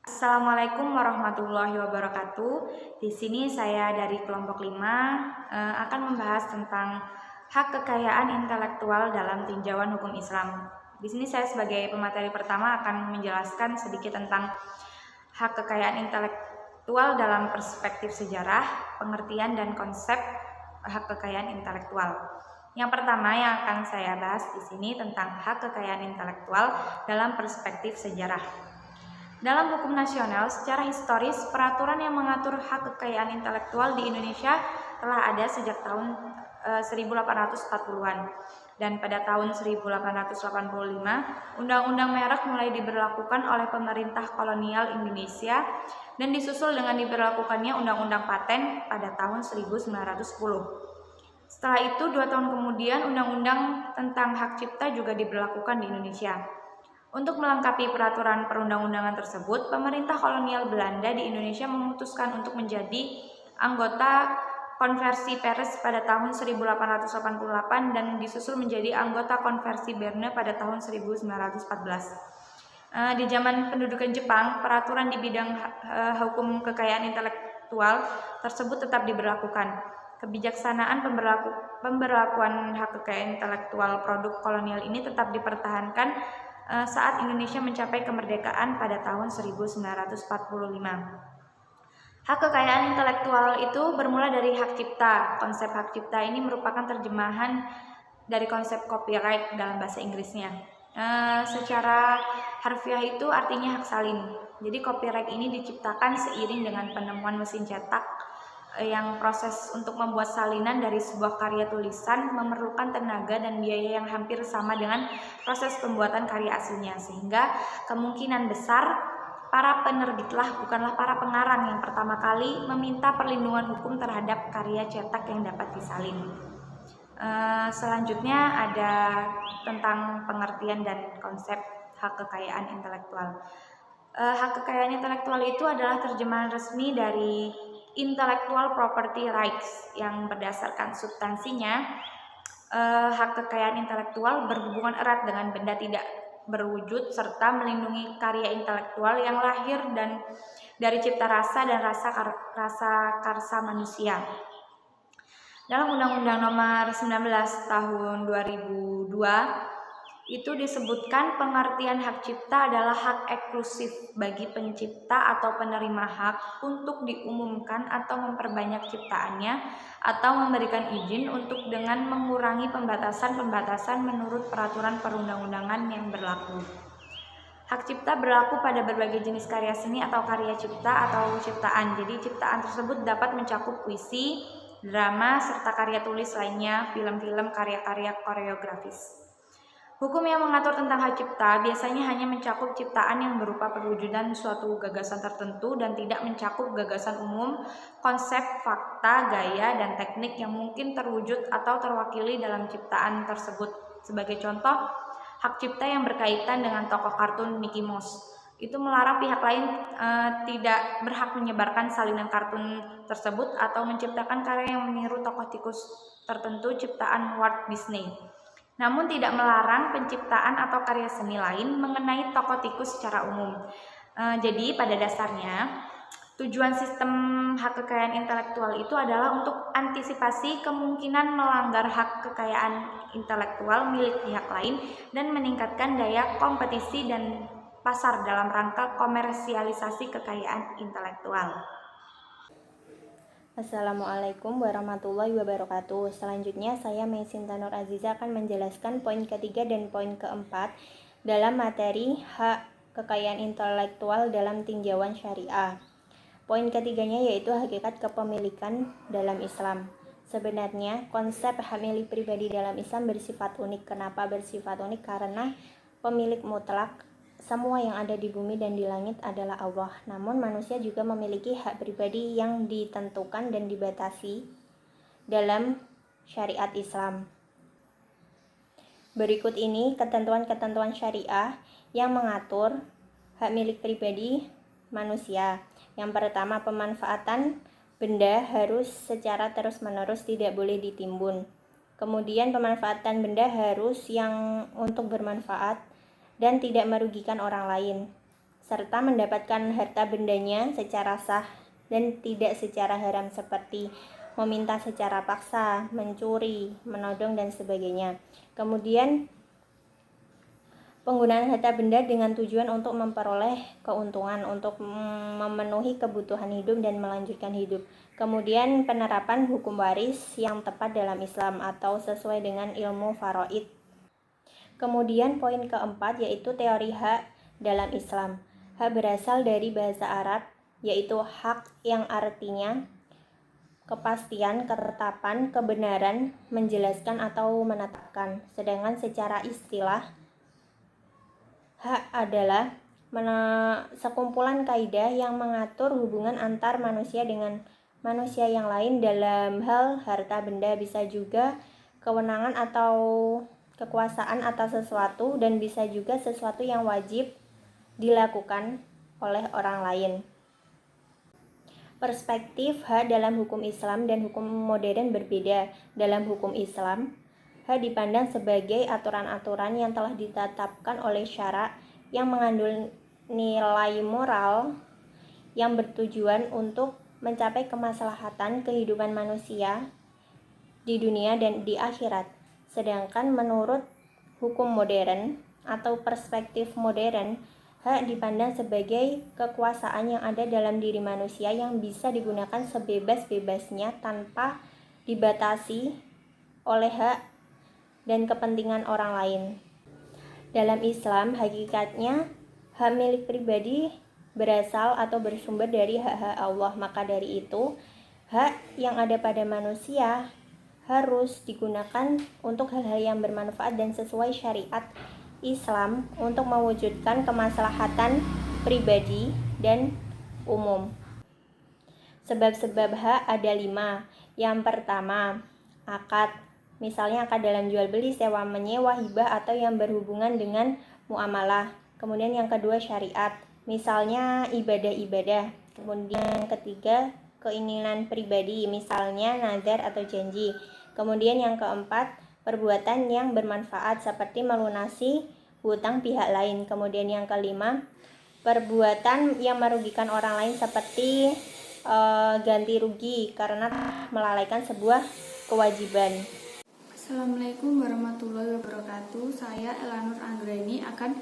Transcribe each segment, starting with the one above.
Assalamualaikum warahmatullahi wabarakatuh. Di sini saya dari kelompok 5 akan membahas tentang hak kekayaan intelektual dalam tinjauan hukum Islam. Di sini saya sebagai pemateri pertama akan menjelaskan sedikit tentang hak kekayaan intelektual dalam perspektif sejarah, pengertian dan konsep hak kekayaan intelektual. Yang pertama yang akan saya bahas di sini tentang hak kekayaan intelektual dalam perspektif sejarah. Dalam hukum nasional, secara historis, peraturan yang mengatur hak kekayaan intelektual di Indonesia telah ada sejak tahun 1840-an. Dan pada tahun 1885, Undang-Undang Merek mulai diberlakukan oleh pemerintah kolonial Indonesia dan disusul dengan diberlakukannya Undang-Undang Paten pada tahun 1910. Setelah itu, 2 tahun kemudian, Undang-Undang tentang Hak Cipta juga diberlakukan di Indonesia. Untuk melengkapi peraturan perundang-undangan tersebut, pemerintah kolonial Belanda di Indonesia memutuskan untuk menjadi anggota Konversi Paris pada tahun 1888 dan disusul menjadi anggota Konversi Berne pada tahun 1914. Di zaman pendudukan Jepang, peraturan di bidang hukum kekayaan intelektual tersebut tetap diberlakukan. Kebijaksanaan pemberlakuan hak kekayaan intelektual produk kolonial ini tetap dipertahankan saat Indonesia mencapai kemerdekaan pada tahun 1945. Hak kekayaan intelektual itu bermula dari hak cipta. Konsep hak cipta ini merupakan terjemahan dari konsep copyright dalam bahasa Inggrisnya. Secara harfiah itu artinya hak salin. Jadi copyright ini diciptakan seiring dengan penemuan mesin cetak yang proses untuk membuat salinan dari sebuah karya tulisan memerlukan tenaga dan biaya yang hampir sama dengan proses pembuatan karya aslinya, sehingga kemungkinan besar para penerbitlah bukanlah para pengarang yang pertama kali meminta perlindungan hukum terhadap karya cetak yang dapat disalin. Selanjutnya ada tentang pengertian dan konsep hak kekayaan intelektual. Hak kekayaan intelektual itu adalah terjemahan resmi dari Intellectual Property Rights yang berdasarkan substansinya, hak kekayaan intelektual berhubungan erat dengan benda tidak berwujud serta melindungi karya intelektual yang lahir dan dari cipta rasa dan rasa karsa manusia. Dalam Undang-Undang Nomor 19 Tahun 2002 itu disebutkan pengertian hak cipta adalah hak eksklusif bagi pencipta atau penerima hak untuk diumumkan atau memperbanyak ciptaannya atau memberikan izin untuk dengan mengurangi pembatasan-pembatasan menurut peraturan perundang-undangan yang berlaku. Hak cipta berlaku pada berbagai jenis karya seni atau karya cipta atau ciptaan. Jadi ciptaan tersebut dapat mencakup puisi, drama, serta karya tulis lainnya, film-film, karya-karya koreografis. Hukum yang mengatur tentang hak cipta biasanya hanya mencakup ciptaan yang berupa perwujudan suatu gagasan tertentu dan tidak mencakup gagasan umum, konsep, fakta, gaya, dan teknik yang mungkin terwujud atau terwakili dalam ciptaan tersebut. Sebagai contoh, hak cipta yang berkaitan dengan tokoh kartun Mickey Mouse itu melarang pihak lain tidak berhak menyebarkan salinan kartun tersebut atau menciptakan karya yang meniru tokoh tikus tertentu ciptaan Walt Disney. Namun tidak melarang penciptaan atau karya seni lain mengenai tokoh tikus secara umum. Jadi pada dasarnya tujuan sistem hak kekayaan intelektual itu adalah untuk antisipasi kemungkinan melanggar hak kekayaan intelektual milik pihak lain dan meningkatkan daya kompetisi dan pasar dalam rangka komersialisasi kekayaan intelektual. Assalamualaikum warahmatullahi wabarakatuh. Selanjutnya saya Meisinta Nur Aziza akan menjelaskan poin ketiga dan poin keempat dalam materi hak kekayaan intelektual dalam tinjauan syariah. Poin ketiganya yaitu hakikat kepemilikan dalam Islam. Sebenarnya konsep hak milik pribadi dalam Islam bersifat unik. Kenapa bersifat unik? Karena pemilik mutlak semua yang ada di bumi dan di langit adalah Allah. Namun manusia juga memiliki hak pribadi yang ditentukan dan dibatasi dalam syariat Islam. Berikut ini ketentuan-ketentuan syariah yang mengatur hak milik pribadi manusia. Yang pertama, pemanfaatan benda harus secara terus-menerus, tidak boleh ditimbun. Kemudian pemanfaatan benda harus yang untuk bermanfaat dan tidak merugikan orang lain. serta mendapatkan harta bendanya secara sah dan tidak secara haram seperti meminta secara paksa, mencuri, menodong, dan sebagainya. Kemudian penggunaan harta benda dengan tujuan untuk memperoleh keuntungan, untuk memenuhi kebutuhan hidup dan melanjutkan hidup. Kemudian penerapan hukum waris yang tepat dalam Islam atau sesuai dengan ilmu faraid. Kemudian poin keempat yaitu teori hak dalam Islam. Hak berasal dari bahasa Arab, yaitu hak yang artinya kepastian, ketetapan, kebenaran, menjelaskan atau menetapkan. Sedangkan secara istilah, hak adalah sekumpulan kaidah yang mengatur hubungan antar manusia dengan manusia yang lain dalam hal harta benda, bisa juga kewenangan atau kekuasaan atas sesuatu, dan bisa juga sesuatu yang wajib dilakukan oleh orang lain. Perspektif hak dalam hukum Islam dan hukum modern berbeda. Dalam hukum Islam, hak dipandang sebagai aturan-aturan yang telah ditetapkan oleh syara yang mengandung nilai moral yang bertujuan untuk mencapai kemaslahatan kehidupan manusia di dunia dan di akhirat. Sedangkan menurut hukum modern atau perspektif modern, hak dipandang sebagai kekuasaan yang ada dalam diri manusia yang bisa digunakan sebebas-bebasnya tanpa dibatasi oleh hak dan kepentingan orang lain. Dalam Islam, hakikatnya hak milik pribadi berasal atau bersumber dari hak-hak Allah. Maka dari itu, hak yang ada pada manusia harus digunakan untuk hal-hal yang bermanfaat dan sesuai syariat Islam untuk mewujudkan kemaslahatan pribadi dan umum. Sebab-sebab hak ada 5. Yang pertama, akad. Misalnya akad dalam jual beli, sewa menyewa, hibah, atau yang berhubungan dengan muamalah. Kemudian yang kedua, syariat. Misalnya ibadah-ibadah. Kemudian yang ketiga, keinginan pribadi, misalnya nazar atau janji. Kemudian yang keempat, perbuatan yang bermanfaat seperti melunasi hutang pihak lain. Kemudian yang kelima, perbuatan yang merugikan orang lain seperti ganti rugi karena melalaikan sebuah kewajiban. Assalamualaikum warahmatullahi wabarakatuh. Saya Elanur Anggraini akan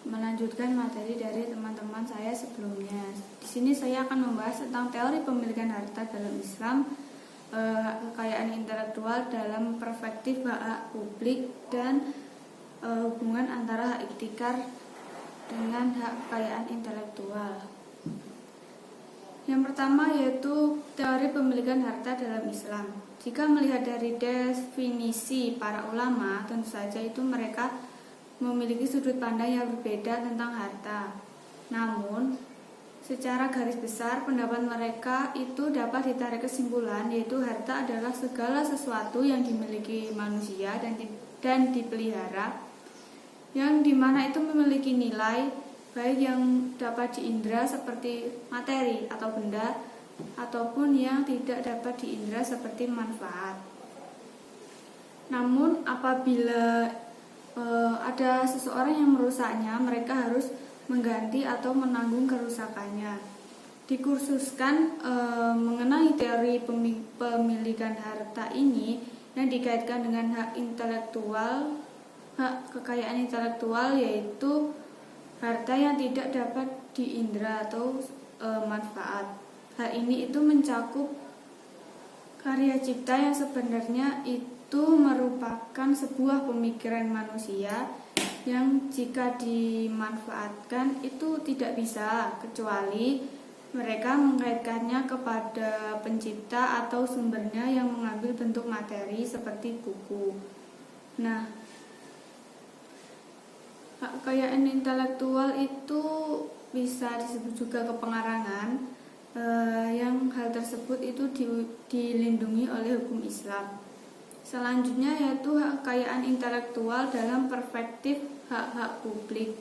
melanjutkan materi dari teman-teman saya sebelumnya. Di sini saya akan membahas tentang teori pemilikan harta dalam Islam, kekayaan intelektual dalam perspektif hak publik, dan hubungan antara hak iktikar dengan hak kekayaan intelektual. Yang pertama yaitu teori pemilikan harta dalam Islam. Jika melihat dari definisi para ulama, tentu saja itu mereka memiliki sudut pandang yang berbeda tentang harta. Namun, secara garis besar pendapat mereka itu dapat ditarik kesimpulan, yaitu harta adalah segala sesuatu yang dimiliki manusia dan dipelihara, yang dimana itu memiliki nilai baik yang dapat diindra seperti materi atau benda, ataupun yang tidak dapat diindra seperti manfaat. Namun apabila ada seseorang yang merusaknya, mereka harus mengganti atau menanggung kerusakannya. Dikursuskan mengenai teori pemilikan harta ini yang dikaitkan dengan hak intelektual, hak kekayaan intelektual, yaitu harta yang tidak dapat diindra atau manfaat. Hal ini itu mencakup karya cipta yang sebenarnya itu merupakan sebuah pemikiran manusia yang jika dimanfaatkan itu tidak bisa, kecuali mereka mengaitkannya kepada pencipta atau sumbernya yang mengambil bentuk materi seperti buku. Nah, kekayaan intelektual itu bisa disebut juga kepengarangan, yang hal tersebut itu dilindungi oleh hukum Islam. Selanjutnya yaitu hak kekayaan intelektual dalam perspektif hak-hak publik.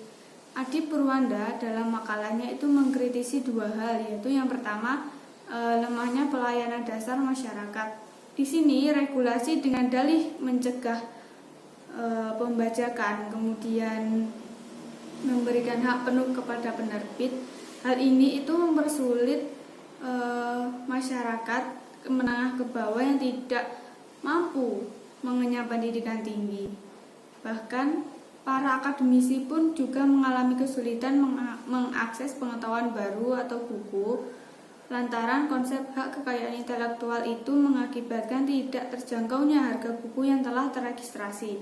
Adi Purwanda dalam makalahnya itu mengkritisi 2 hal, yaitu yang pertama lemahnya pelayanan dasar masyarakat. Di sini regulasi dengan dalih mencegah pembajakan, kemudian memberikan hak penuh kepada penerbit. Hal ini itu mempersulit masyarakat menengah ke bawah yang tidak mampu mengenyam pendidikan tinggi. Bahkan para akademisi pun juga mengalami kesulitan mengakses pengetahuan baru atau buku lantaran konsep hak kekayaan intelektual itu mengakibatkan tidak terjangkaunya harga buku yang telah terregistrasi.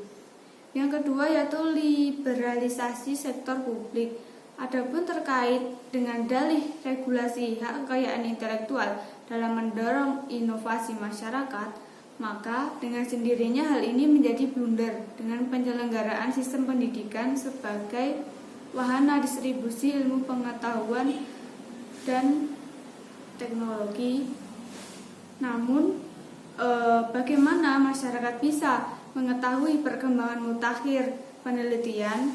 Yang kedua yaitu liberalisasi sektor publik. Adapun terkait dengan dalih regulasi hak kekayaan intelektual dalam mendorong inovasi masyarakat, maka dengan sendirinya hal ini menjadi blunder dengan penyelenggaraan sistem pendidikan sebagai wahana distribusi ilmu pengetahuan dan teknologi. Namun, bagaimana masyarakat bisa mengetahui perkembangan mutakhir penelitian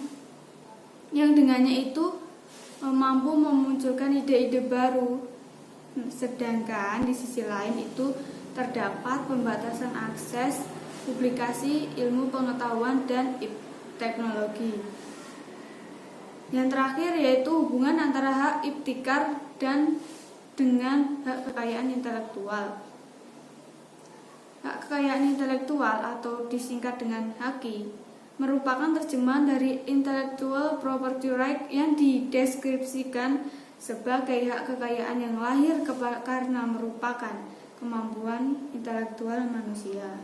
yang dengannya itu mampu memunculkan ide-ide baru, sedangkan di sisi lain itu terdapat pembatasan akses publikasi ilmu pengetahuan dan teknologi. Yang terakhir yaitu hubungan antara hak ibtikar dan dengan hak kekayaan intelektual. Hak kekayaan intelektual atau disingkat dengan HAKI merupakan terjemahan dari Intellectual Property Right yang dideskripsikan sebagai hak kekayaan yang lahir karena merupakan kemampuan intelektual manusia.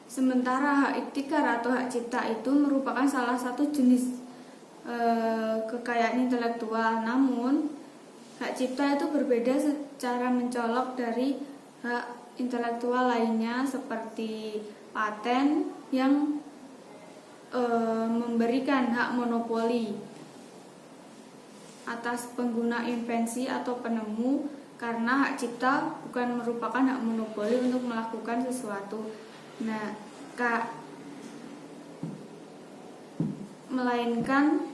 Sementara hak ibtikar atau hak cipta itu merupakan salah satu jenis kekayaan intelektual, namun hak cipta itu berbeda secara mencolok dari hak intelektual lainnya seperti paten yang memberikan hak monopoli atas pengguna invensi atau penemu, karena hak cipta bukan merupakan hak monopoli untuk melakukan sesuatu. Melainkan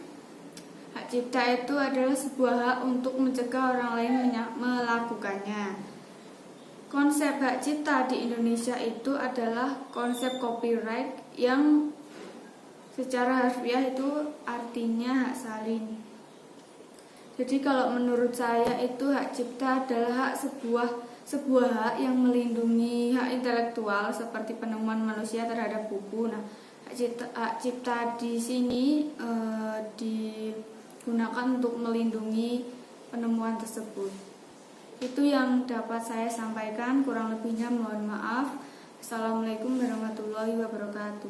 hak cipta itu adalah sebuah hak untuk mencegah orang lain melakukannya. Konsep hak cipta di Indonesia itu adalah konsep copyright yang secara harfiah itu artinya hak salin. Jadi kalau menurut saya itu hak cipta adalah hak sebuah hak yang melindungi hak intelektual seperti penemuan manusia terhadap buku. Nah, hak cipta di sini digunakan untuk melindungi penemuan tersebut. Itu yang dapat saya sampaikan, kurang lebihnya mohon maaf. Assalamualaikum warahmatullahi wabarakatuh.